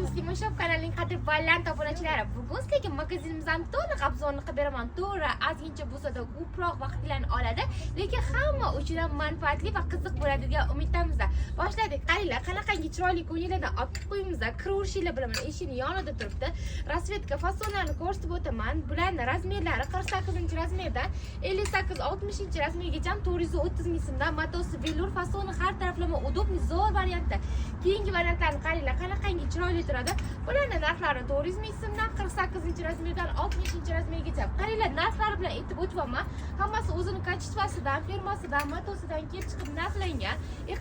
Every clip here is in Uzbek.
Muslima Shop kanalining qadrdonlarini obunachilari. Bugun sizlarga magazinimizdan to'liq obzorni qilib beraman. To'g'ri, ozgincha bo'lsa-da ko'proq vaqtlarni oladi, lekin hamma uchun ham manfaatli va qiziq bo'ladi degan umiddamiz. Boshladik. Qaranglar, qanaqangi chiroyli ko'ylaklardan olib qo'yimiz. Kiravurishinglar bilaman, eshikning yonida turibdi. Rasvetka fasonlarini ko'rsatib o'taman. Bularning razmerlari 48-razmerdan 58-60-razmergacha 430 ming so'mdan matosi velur fasoni har taraflama udobniy zo'r variantda. Keyingi variantlarni qaranglar, qanaqangi chiroyli turadi. Bularning narxlari 400 ming so'mdan 48-razmerdan 60-razmergacha. Qaranglar, narxlari bilan aytib o'tibman. Hammasi o'zini kачествосidan, firmasidan, matosidan kelib chiqib narxlangan.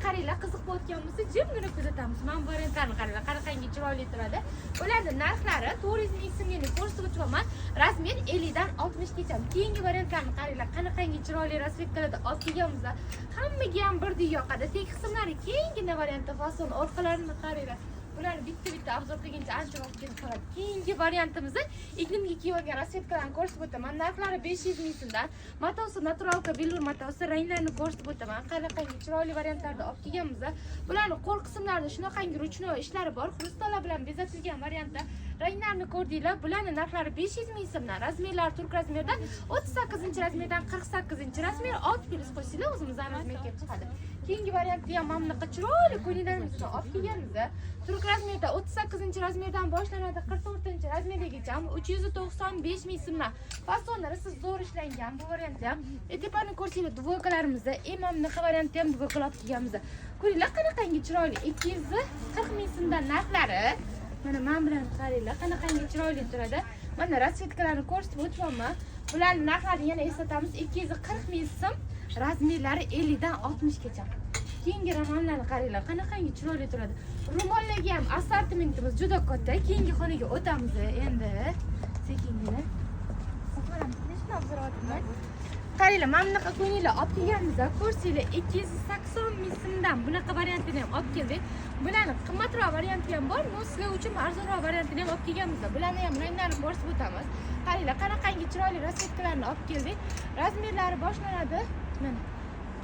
Qaranglar, qiziq bo'layotgan bo'lsa, jimgina kuzatamiz. Mana bu variantlarni qaranglar, qanaqangi chiroyli turadi. Bularning narxlari 400 ming so'mga ko'rsatib o'tibman. Razmer 50 dan 60 gacha. Keyingi variantlarni qaranglar, qanaqangi chiroyli rasvetkalarda olib kelganmiz. Hammaga ham birdek yoqadi. Tek qismlari keyingi variantda fason orqalarini qaranglar. Bularni bitta obzor qilguncha ancha vaqt ketib qoladi. Keyingi variantimizda iklimga kiyib olgan rasvetkalarni ko'rsatib o'taman. Narxlari 500 ming so'mdan. Matosi naturalka velur matosi, ranglarini ko'rsatib o'taman. Qanaqangi chiroyli variantlarda olib kelganmiz. Bularning qo'l qismlarida shunaqangi ruchnoy ishlari bor. Xrustollar bilan bezatilgan variantda. Ranglarni ko'rdinglar. Bularning narxlari 500 ming so'mdan. Razmerlari turk razmerdan 38-razmerdan 48-razmer 6 plus qo'shinglar o'zimizdan razmer kelib chiqadi. Keyingi variantda ham mana bunaqa chiroyli ko'ylaklarimizni olib kelganmiz. Turk razmerda 38-razmerdan boshlanadi 44-razmergacha 395 ming so'mdan. Fasonlari siz zo'r ishlangan bu variantda ham. Tepani ko'rsanglar, dvoykalarimizni mana bunaqa variantda ham dvoykalar olib kelganmiz. Ko'ringlar, qanaqangi chiroyli 240 ming so'mdan narxlari. Mana bilan qaranglar, qanaqangi chiroyli turadi. Mana rasvetkalarni ko'rsatib o'tibman. Bularning narxlarini yana eslatamiz. 240 ming so'm, razmerlari 50 dan 60 gacha. Keyingi romanlarni qaranglar, qanaqangi chiroyli turadi. Ro'mollarga ham assortimentimiz juda katta. Keyingi xonaga o'tamiz endi. Sekingina. Qaranglar, mana bunaqa ko'ylaklar olib kelganmiz. Ko'rsanglar, 280 ming so'mdan bunaqa variantini ham olib keldik. Bularning qimmatroq varianti ham bor, sizlar uchun arzonroq variantini ham olib kelganmiz. Bularni ham ranglarini ko'rsatib o'tamiz. Qaranglar, qanaqangi chiroyli rasvetkalarni olib keldik. Razmerlari boshlanadi mana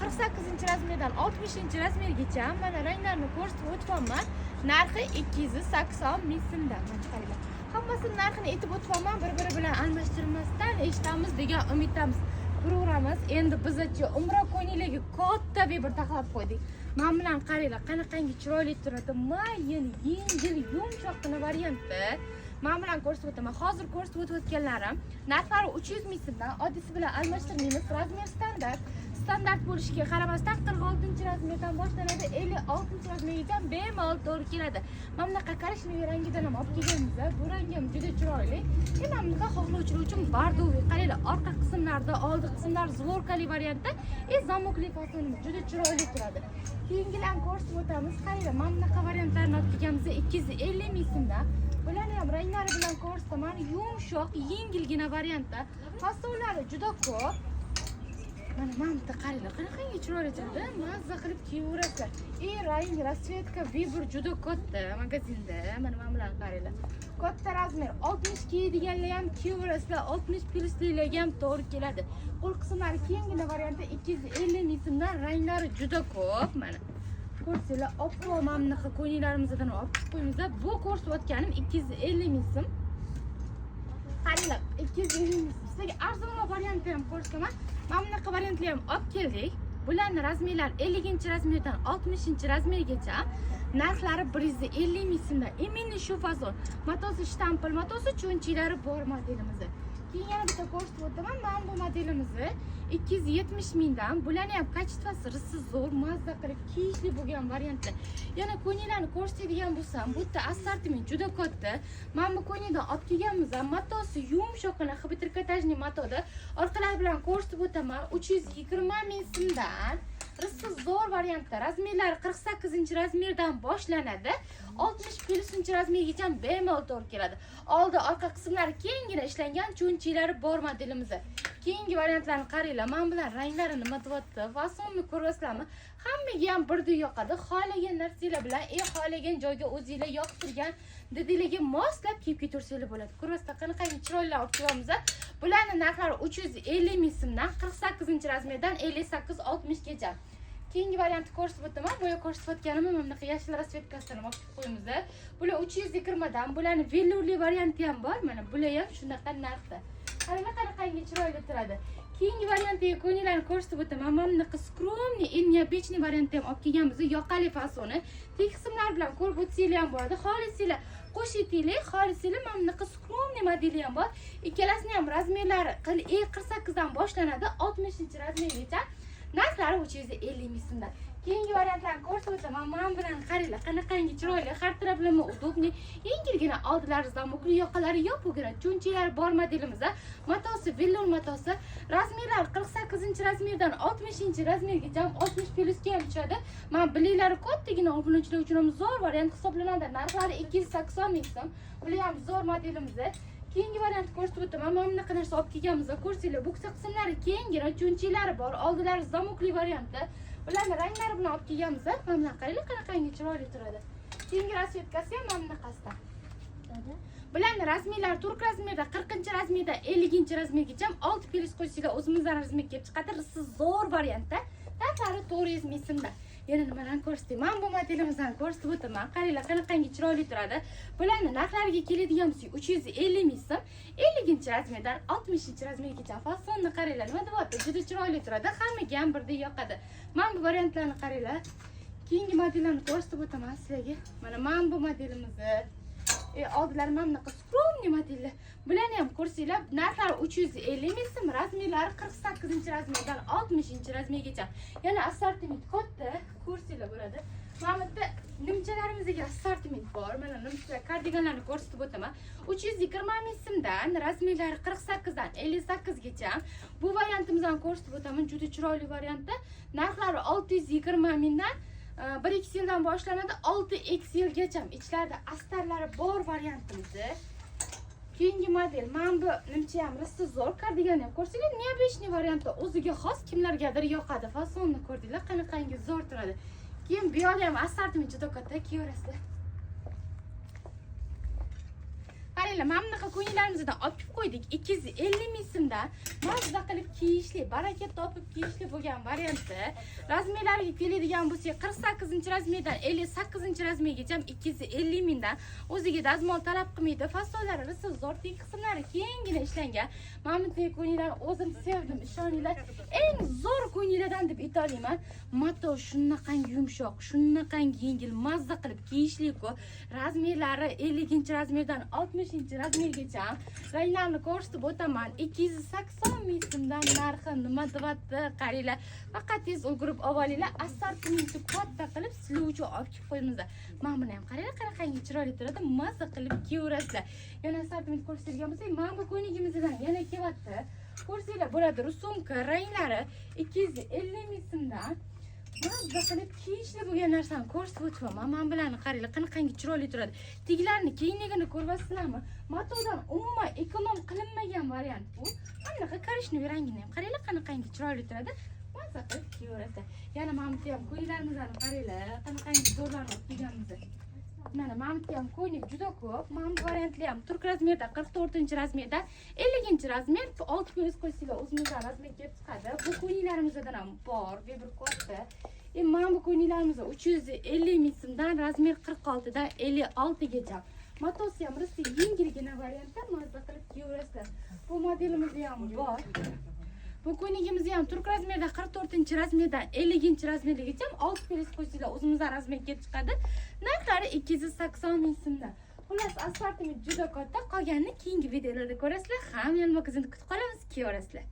48-razmerdan 60-razmergacha. Mana ranglarini ko'rsatib o'tibman. Narxi 280 ming so'mdan. Mana qaranglar. Hammasini narxini aytib o'tibman, bir-biri bilan almashtirmasdan eshitamiz degan umiddamiz. Ko'ramiz. Endi bizcha umra ko'ylaklarga katta bir taxlab qo'ydik. Mana bilan qaranglar, qanaqangi chiroyli turadi. Mayin, yengil, yumshoqqina variantda. Mana bilan ko'rsatib o'taman. Hozir ko'rsatib o'tganlarim narxlari 300 ming so'mdan. Oddisi bilan almashtirmaymiz. Razmer standart bo'lishiga qaramasdan 46-razmerdan boshlanadi, 56-razmergacha bemalol to'g'ri keladi. Mana bunaqa korishniy rangidan ham olib kelganmiz. Bu rang ham juda chiroyli. Mana bunaqa xohlovchilar uchun bardoviy. Qaranglar, orqa qismlarda, oldi qismlar zvorkali variantda, zamokli fasonimiz juda chiroyli turadi. Keyingilarni ko'rsatib o'tamiz. Qaranglar, mana bunaqa variantlarni olib kelganmiz 250 ming so'mdan. Bularni ham ranglari bilan ko'rsataman. Yumshoq, yengilgina variantda. Fasonlari juda ko'p. Mana bitta qaranglar, qanaqangi chiroyli turadi. Mazza qilib kiyaverasizlar. Rang rasvetka vibur juda katta magazinda. Mana bilan qaranglar. Katta razmer 60 kiyadiganlar ham kiyaverasizlar, 60 pluslilar ham to'g'ri keladi. Qo'l qismlari keyingi variantda 250 ming so'mdan, ranglari juda ko'p. Mana ko'rsanglar, oppo mana bunaqa ko'ylaklarimizdan olib qo'yamiz. Bu ko'rsatayotganim 250 ming so'm. Qaranglar, 250 ming so'm. Sizlarga arzonroq variantni ham ko'rsataman. Mana bunaqa variantlar ham olib keldik. Bularning razmerlari 50-razmerdan 60-razmergacha. Narxlari 150 ming so'mdan. Imini shu fason. Matosi shtampil, matosi cho'nchiklari bor modelimiz. Keyin yana bitta ko'rsatib o'taman. Mana bu modelimizni 270 mingdan. Bularning ham kачествоsi risiz zo'r, mazza qilib kiyishli bo'lgan variantda. Yana ko'ylaklarni ko'rsatadigan bo'lsam, bu yerda assortiment juda katta. Mana bu ko'ylakdan olib kelganmiz. Matosi yumshoqqina trikotajniy matoda. Orqalari bilan ko'rsatib o'taman. 320 ming so'mdan. Risiz zo'r variantda. Razmerlari 48-razmerdan boshlanadi. 60-razmergacha bemalol to'g'ri keladi. Oldi orqa qismlari kengina ishlangan, cho'nchiklari bor modelimiz. Keyingi variantlarni qaranglar. Mana bular ranglari nima deyapti? Fasonni ko'rasizlarmi? Hammaga ham birdek yoqadi. Xohlagan narsalar bilan, xohlagan joyga o'zingizlar yoqtirgan dedilarga moslab kiyib ketaversanglar bo'ladi. Ko'rasizlar, qanaqangi chiroylilar olib kelamiz. Bularning narxlari 350 ming so'mdan 48-razmerdan 58-60gacha. Keyingi variantni ko'rsatib o'taman. Bu yerga ko'rsatib o'tganim mana bunaqa yashil rasvetkasidan olib qo'yamiz. Bular 320 dan, bularning velurli varianti ham bor. Mana bular ham shunaqa narxda. Qaranglar qanaqangi chiroyli turadi. Keyingi variantiga ko'ylaklarni ko'rsatib o'taman. Mana bunaqa skromniy, neobechniy variantni ham olib kelganmiz. Yoqali fasoni. Tek qismlar bilan ko'rib o'tsanglar ham bo'ladi. Xolisinglar qo'shitinglar, xolisinglar mana bunaqa skromniy modeli ham bor. Ikkalasini ham razmerlari 48 dan boshlanadi, 60-razmergacha. Narxlari 350 ming so'mdan. Keyingi variantlarni ko'rsatib o'taman. Mana bilan qaranglar, qanaqangi chiroyli, har taraflama udobniy, yengilgina oldilari zamokli, yoqalari yopigina, cho'nchiklari bor modelimiz. Matosi velur matosi, razmerlari 48-razmerdan 60-razmergacha, 60+ ham tushadi. Mana bileklari kattagina obunachilar uchun ham zo'r variant hisoblanadi. Narxlari 280 ming so'm. Bular ham zo'r modelimiz. Keyingi variantni ko'rsatib o'taman. Mana bunaqa narsa olib kelganmiz. Ko'rsanglar, buksa qismlari kengina, cho'nchiklari bor, oldilari zamokli variantda. Bularni ranglari bilan olib kelganmiz. Mana bunaqa qaranglar, qanaqangi chiroyli turadi. Keyingi rasvetkasi ham mana bunaqasidan. Bularning razmerlari turk razmerda, 40-razmerda, 50-razmergacha 6 pilis qo'ysanglar o'zimizdan razmer kelib chiqadi. Siz zo'r variantda. Narxlari 400 ming so'mdan. Yana nimalarni ko'rsatayman? Mana bu modelimizdan ko'rsatib o'taman. Qaranglar, qanaqangi chiroyli turadi. Bularning narxlariga keladigan bo'lsak 350 ming so'm, 50-razmerdan 60-razmergacha fasonni qaranglar. Nima deyapti? Juda chiroyli turadi. Hammaga ham birdek yoqadi. Mana bu variantlarni qaranglar. Keyingi modellarni ko'rsatib o'taman sizlarga. Mana bu modelimizni oldilari mana bunaqa skromniy modellar. Bularni ham ko'rsanglar, narxlari 350 ming so'm, razmerlari 48-razmerdan 60-razmergacha. Yana assortiment katta, ko'rsanglar bo'ladi. Mana bu yerda nimchalarimizga assortiment bor. Mana nimchalar, kardiganlarni ko'rsatib o'taman. 320 ming so'mdan, razmerlari 48 dan 58gacha. Bu variantimizdan ko'rsatib o'taman, juda chiroyli variantda. Narxlari 620 mingdan 1XLdan boshlanadi, 6XLgacha. Ichlarida astarlari bor variantimiz. Keyingi model, mana bu nimcha ham risti zo'r, kardigan ham ko'rsanglar, neobechniy variantda o'ziga xos, kimlargadir yoqadi. Fasonni ko'rdinglar, qanaqangi zo'r turadi. Keyin bu yerda ham assortiment juda katta, kiyorasizlar. Qaranglar, mana bunaqa ko'ylaklarimizni olib qo'ydik. 250 ming so'mdan mazza qilib kiyishli, baraka topib kiyishli bo'lgan varianti. Razmerlariga keladigan bo'lsak, 48-razmerdan 58-razmergacha 250 mingdan. O'ziga dazmol talab qilmaydi. Fasonlari risi zo'r, tek qismlari kengina ishlangan. Mana bunday ko'ylaklarni o'zim sevdim, ishoninglar. Eng zo'r ko'ylaklardan deb ayta olaman. Mato shunaqangi yumshoq, shunaqangi yengil, mazza qilib kiyishli-ku. Razmerlari 50-razmerdan 60-razmergacha. Ranglarni ko'rsatib o'taman. 280 ming so'mdan narxi. Nima deyapti? Qaranglar. Faqat tez ulgurib olinglar. Assortimentni katta qilib sizlar uchun olib kelib qo'yamiz. Mana buni ham qaranglar, qanaqangi chiroyli turadi. Mazza qilib kiyaverasizlar. Yana assortiment ko'rsatadigan bo'lsak, mana bu ko'ynagimizdan yana kelyapti. Ko'rsanglar bo'ladi, rusumka ranglari 250 ming so'mdan. Mazza qilib kiyishli bo'lgan narsani ko'rsatib o'taman. Mana bularni qaranglar, qanaqangi chiroyli turadi. Teglarni keyinligini ko'ryapsizlarmi? Matodan umuman ekonom qilinmagan variant bu. Mana bunaqa korishnoy rangini ham qaranglar, qanaqangi chiroyli turadi. Mazza qilib kiyaverasizlar. Yana mana bu ham ko'ylaklarimizni qaranglar, qanaqangi zo'rlarni olib kelganmiz. Mana bu ham ko'ylak juda ko'p. Mana bu variantlar ham turk razmerda, 44-razmerda, 50-razmer, 6 pilis qo'ysanglar o'zimizdan razmer kelib chiqadi. Bu ko'ylaklarimizdan ham bor, bir katta. Mana bu ko'ylaklarimiz 350 ming so'mdan, razmer 46 dan 56gacha. Matosi ham risti yengilgina variantda, mazza qilib kiyaverasizlar. Bu modelimiz ham bor. Bu ko'ylagimiz ham turk razmerda, 44-razmerdan 50-razmergacha 6 pilis qo'ysanglar o'zimizdan razmer kelib chiqadi. Narxlari 280 ming so'mdan. Xullas, assortiment juda katta. Qolganini keyingi videolarda ko'rasizlar. Hamma magazin kutib qolamiz, kiyaverasizlar.